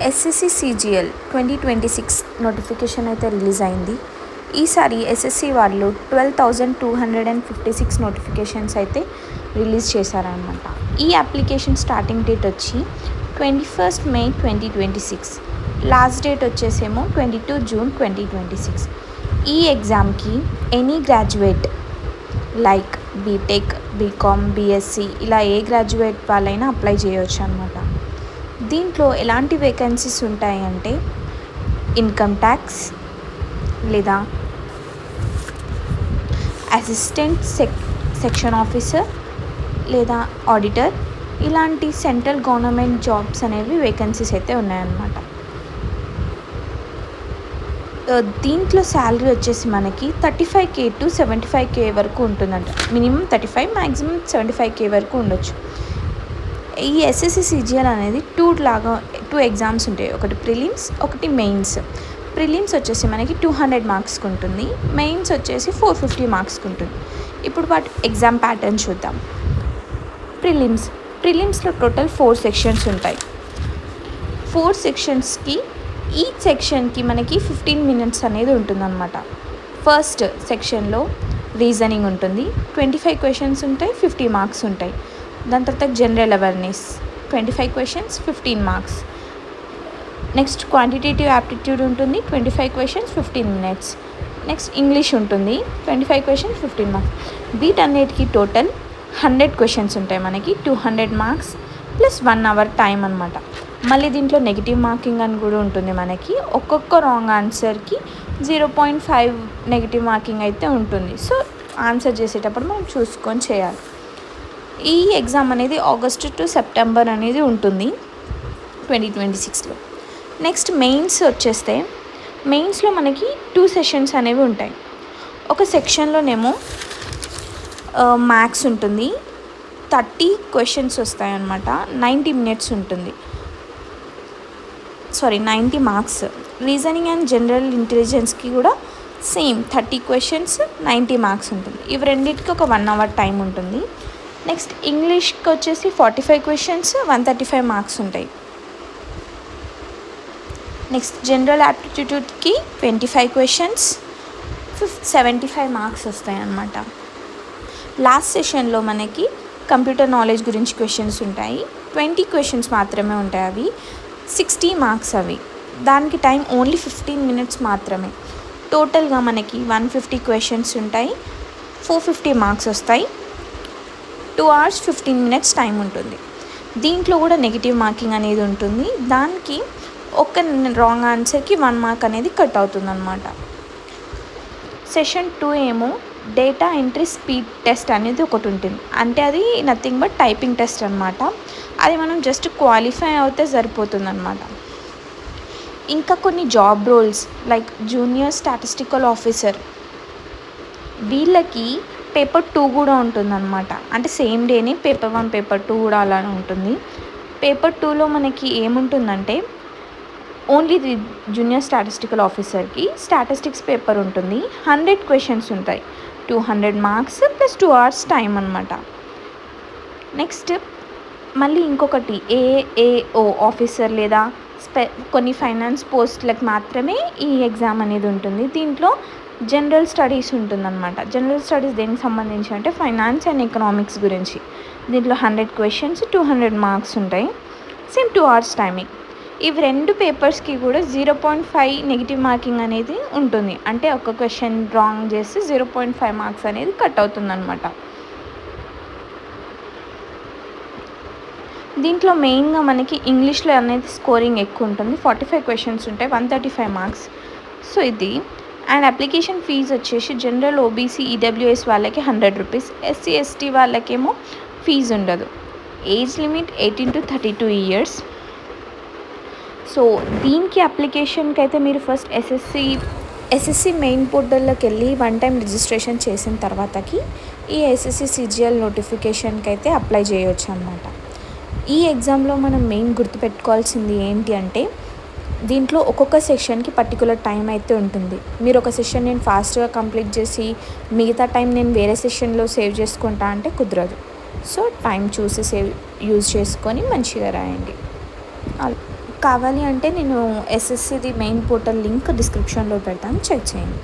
SSC CGL 2026 notification అయితే release అయింది. ఈసారి ఎస్ఎస్సి వాళ్ళు 12,256 నోటిఫికేషన్స్ అయితే రిలీజ్ చేశారనమాట. ఈ అప్లికేషన్ స్టార్టింగ్ డేట్ వచ్చి 21 May 2026, లాస్ట్ డేట్ వచ్చేసేమో 22 June 2026. ఈ ఎగ్జామ్కి any graduate like BTech, BCom, BSc ఇలా ఏ గ్రాడ్యుయేట్ వాళ్ళైనా అప్లై చేయవచ్చు అనమాట. దీంట్లో ఎలాంటి వేకెన్సీస్ ఉంటాయంటే ఇన్కమ్ ట్యాక్స్ లేదా అసిస్టెంట్ సెక్షన్ ఆఫీసర్ లేదా ఆడిటర్ ఇలాంటి సెంట్రల్ గవర్నమెంట్ జాబ్స్ అనేవి వేకెన్సీస్ అయితే ఉన్నాయన్నమాట. దీంట్లో శాలరీ వచ్చేసి మనకి 35K to 75K వరకు ఉంటుందంట. మినిమం 35, మ్యాక్సిమం 75K వరకు ఉండొచ్చు. ఈ ఎస్ఎస్సి సిజిఎల్ అనేది టూ ఎగ్జామ్స్ ఉంటాయి. ఒకటి ప్రిలిమ్స్, ఒకటి మెయిన్స్. ప్రిలిమ్స్ వచ్చేసి మనకి 200 మార్క్స్కి ఉంటుంది, మెయిన్స్ వచ్చేసి 450 మార్క్స్కి ఉంటుంది. ఇప్పుడు వాటి ఎగ్జామ్ ప్యాటర్న్ చూద్దాం. ప్రిలిమ్స్లో టోటల్ 4 సెక్షన్స్ ఉంటాయి. 4 సెక్షన్స్కి ఈచ్ సెక్షన్కి మనకి 15 minutes అనేది ఉంటుందన్నమాట. ఫస్ట్ సెక్షన్లో రీజనింగ్ ఉంటుంది, 25 questions ఉంటాయి, 50 marks ఉంటాయి. దాని తర్వాత general awareness 25 questions, 15 marks. Next quantitative aptitude ఉంటుంది, 25 questions, 15 minutes. నెక్స్ట్ ఇంగ్లీష్ ఉంటుంది, 25 questions, 15 marks. వీటన్నిటికీ టోటల్ 100 questions ఉంటాయి మనకి, 200 marks ప్లస్ 1 hour టైం అనమాట. మళ్ళీ దీంట్లో నెగిటివ్ మార్కింగ్ అని కూడా ఉంటుంది మనకి. ఒక్కొక్క రాంగ్ ఆన్సర్కి 0.5 నెగిటివ్ మార్కింగ్ అయితే ఉంటుంది. సో ఆన్సర్ చేసేటప్పుడు మనం చూసుకొని చేయాలి. ఈ ఎగ్జామ్ అనేది August to September అనేది ఉంటుంది 2026లో. నెక్స్ట్ మెయిన్స్ వచ్చేస్తే మెయిన్స్లో మనకి 2 సెషన్స్ అనేవి ఉంటాయి. ఒక సెక్షన్లోనేమో మ్యాథ్స్ ఉంటుంది, 30 questions వస్తాయి అన్నమాట. 90 minutes ఉంటుంది, 90 marks. రీజనింగ్ అండ్ జనరల్ ఇంటెలిజెన్స్కి కూడా సేమ్ 30 questions, 90 marks ఉంటుంది. ఇవి రెండింటికి ఒక 1 hour టైం ఉంటుంది. నెక్స్ట్ ఇంగ్లీష్కి వచ్చేసి 45 questions, 135 marks ఉంటాయి. నెక్స్ట్ జనరల్ యాప్టిట్యూడ్కి 25 questions, 75 marks వస్తాయి అన్నమాట. లాస్ట్ సెషన్లో మనకి కంప్యూటర్ నాలెడ్జ్ గురించి క్వశ్చన్స్ ఉంటాయి. 20 questions మాత్రమే ఉంటాయి, అవి 60 marks. అవి దానికి టైం ఓన్లీ 15 minutes మాత్రమే. టోటల్గా మనకి 150 questions ఉంటాయి, 450 marks వస్తాయి, 2 hours 15 minutes టైం ఉంటుంది. దీంట్లో కూడా నెగిటివ్ మార్కింగ్ అనేది ఉంటుంది. దానికి ఒక రాంగ్ ఆన్సర్కి 1 mark అనేది కట్ అవుతుంది అనమాట. సెషన్ 2 ఏమో డేటా ఎంట్రీ స్పీడ్ టెస్ట్ అనేది ఒకటి ఉంటుంది. అంటే అది నథింగ్ బట్ టైపింగ్ టెస్ట్ అనమాట. అది మనం జస్ట్ క్వాలిఫై అవుతే సరిపోతుంది అనమాట. ఇంకా కొన్ని job roles like junior statistical officer, వీళ్ళకి పేపర్ 2 కూడా ఉంటుందన్నమాట. అంటే సేమ్ డేనే పేపర్ 1, పేపర్ 2 కూడా అలానే ఉంటుంది. పేపర్ 2లో మనకి ఏముంటుందంటే ఓన్లీ జూనియర్ స్టాటిస్టికల్ ఆఫీసర్కి స్టాటిస్టిక్స్ పేపర్ ఉంటుంది, 100 questions ఉంటాయి, 200 marks ప్లస్ 2 hours టైం అనమాట. నెక్స్ట్ మళ్ళీ ఇంకొకటి ఏఏఓ ఆఫీసర్ లేదా కొన్ని ఫైనాన్స్ పోస్టులకు మాత్రమే ఈ ఎగ్జామ్ అనేది ఉంటుంది. దీంట్లో జనరల్ స్టడీస్ ఉంటుందన్నమాట. జనరల్ స్టడీస్ దేనికి సంబంధించి అంటే ఫైనాన్స్ అండ్ ఎకనామిక్స్ గురించి. దీంట్లో 100 questions, 200 marks ఉంటాయి, సేమ్ 2 hours టైమింగ్. ఇవి 2 పేపర్స్కి కూడా 0.5 నెగిటివ్ మార్కింగ్ అనేది ఉంటుంది. అంటే ఒక క్వశ్చన్ రాంగ్ చేస్తే 0.5 marks అనేది కట్ అవుతుంది అనమాట. దీంట్లో మెయిన్గా మనకి ఇంగ్లీష్లో అనేది స్కోరింగ్ ఎక్కువ ఉంటుంది, 45 questions ఉంటాయి, 135 marks. సో ఇది. అండ్ అప్లికేషన్ ఫీజు వచ్చేసి జనరల్ ఓబీసీ ఈడబ్ల్యూఎస్ వాళ్ళకి 100 rupees, ఎస్సీ ఎస్టీ వాళ్ళకేమో ఫీజు ఉండదు. Age limit 18 to 32 years. So దీనికి అప్లికేషన్కి అయితే మీరు ఫస్ట్ ఎస్ఎస్సి మెయిన్ పోర్టల్లోకి వెళ్ళి 1 time రిజిస్ట్రేషన్ చేసిన తర్వాతకి ఈ ఎస్ఎస్సి సిజిఎల్ నోటిఫికేషన్కి అయితే అప్లై చేయవచ్చు అనమాట. ఈ ఎగ్జామ్లో మనం మెయిన్ గుర్తుపెట్టుకోవాల్సింది ఏంటి అంటే దీంట్లో ఒక్కొక్క సెషన్కి పర్టికులర్ టైం అయితే ఉంటుంది. మీరు ఒక సెషన్ నేను ఫాస్ట్గా కంప్లీట్ చేసి మిగతా టైం నేను వేరే సెషన్లో సేవ్ చేసుకుంటా అంటే కుదరదు. సో టైం చూసి యూజ్ చేసుకొని మంచిగా రాయండి. కావాలి అంటే నేను ఎస్ఎస్సిది మెయిన్ పోర్టల్ లింక్ డిస్క్రిప్షన్లో పెడతాను, చెక్ చేయండి.